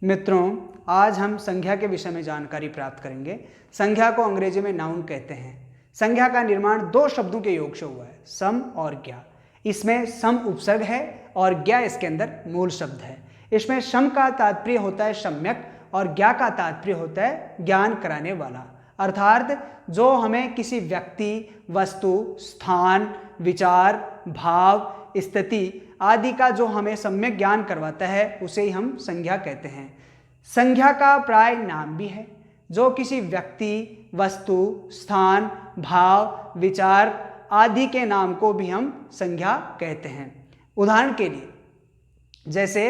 मित्रों, आज हम संख्या के विषय में जानकारी प्राप्त करेंगे। संख्या को अंग्रेजी में नाउन कहते हैं। संख्या का निर्माण दो शब्दों के योग से हुआ है, सम और ज्ञा। इसमें सम उपसर्ग है और ज्ञा इसके अंदर मूल शब्द है। इसमें सम का तात्पर्य होता है सम्यक और ज्ञा का तात्पर्य होता है ज्ञान कराने वाला, अर्थात जो हमें किसी व्यक्ति, वस्तु, स्थान, विचार, भाव, स्थिति आदि का जो हमें सम्यक ज्ञान करवाता है उसे ही हम संज्ञा कहते हैं। संज्ञा का प्राय नाम भी है जो किसी व्यक्ति, वस्तु, स्थान, भाव, विचार आदि के नाम को भी हम संज्ञा कहते हैं। उदाहरण के लिए जैसे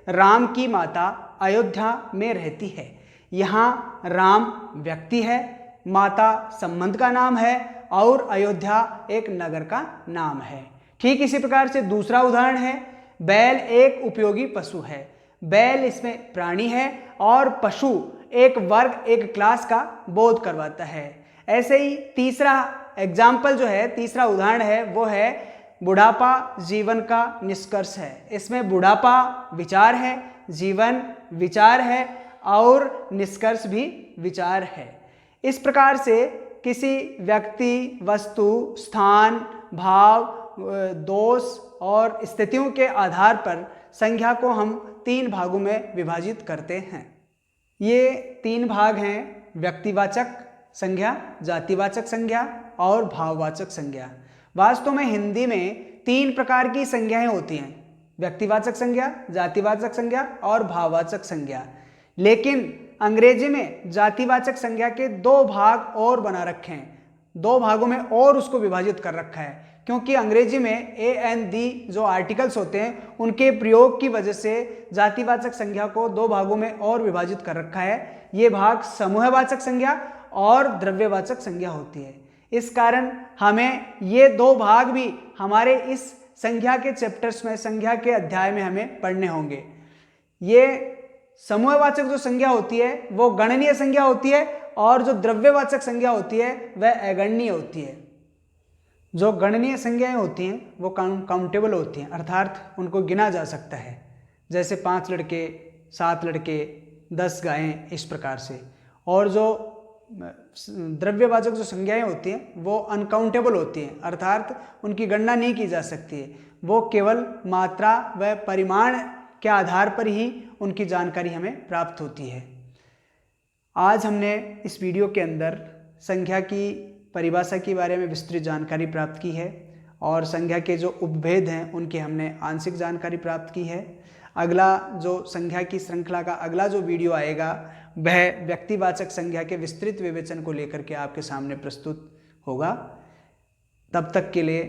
राम की माता अयोध्या में रहती है। यहाँ राम व्यक्ति है, माता संबंध का नाम है और अयोध्या एक नगर का नाम है। ठीक इसी प्रकार से दूसरा उदाहरण है, बैल एक उपयोगी पशु है। बैल इसमें प्राणी है और पशु एक वर्ग, एक क्लास का बोध करवाता है। ऐसे ही तीसरा एग्जाम्पल जो है, तीसरा उदाहरण है वो है बुढ़ापा जीवन का निष्कर्ष है। इसमें बुढ़ापा विचार है, जीवन विचार है और निष्कर्ष भी विचार है। इस प्रकार से किसी व्यक्ति, वस्तु, स्थान, भाव, दोष और स्थितियों के आधार पर संख्या को हम तीन भागों में विभाजित करते हैं। ये तीन भाग हैं व्यक्तिवाचक संज्ञा, जातिवाचक संज्ञा और भाववाचक संज्ञा। वास्तव में हिंदी में तीन प्रकार की संज्ञाएं होती हैं, व्यक्तिवाचक संज्ञा, जातिवाचक संज्ञा और भाववाचक संज्ञा। लेकिन अंग्रेजी में जातिवाचक संज्ञा के दो भाग और बना रखे हैं, दो भागों में और उसको विभाजित कर रखा है, क्योंकि अंग्रेजी में ए एन दी जो आर्टिकल्स होते हैं उनके प्रयोग की वजह से जातिवाचक संज्ञा को दो भागों में और विभाजित कर रखा है। ये भाग समूहवाचक संज्ञा और द्रव्यवाचक संज्ञा होती है। इस कारण हमें ये दो भाग भी हमारे इस संज्ञा के चैप्टर्स में, संज्ञा के अध्याय में हमें पढ़ने होंगे। ये समूहवाचक जो संज्ञा होती है वो गणनीय संज्ञा होती है और जो द्रव्यवाचक संज्ञा होती है वह अगणनीय होती है। जो गणनीय संज्ञाएं होती हैं वो काउंटेबल होती हैं, अर्थात उनको गिना जा सकता है, जैसे 5 लड़के, 7 लड़के, 10 गायें, इस प्रकार से। और जो द्रव्यवाचक जो संज्ञाएं होती हैं वो अनकाउंटेबल होती हैं, अर्थात उनकी गणना नहीं की जा सकती है। वो केवल मात्रा व परिमाण के आधार पर ही उनकी जानकारी हमें प्राप्त होती है। आज हमने इस वीडियो के अंदर संख्या की परिभाषा के बारे में विस्तृत जानकारी प्राप्त की है और संख्या के जो उपभेद हैं उनकी हमने आंशिक जानकारी प्राप्त की है। अगला जो संख्या की श्रृंखला का अगला जो वीडियो आएगा वह व्यक्तिवाचक संख्या के विस्तृत विवेचन को लेकर के आपके सामने प्रस्तुत होगा। तब तक के लिए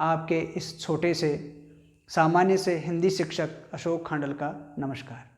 आपके इस छोटे से सामान्य से हिंदी शिक्षक अशोक खांडल का नमस्कार।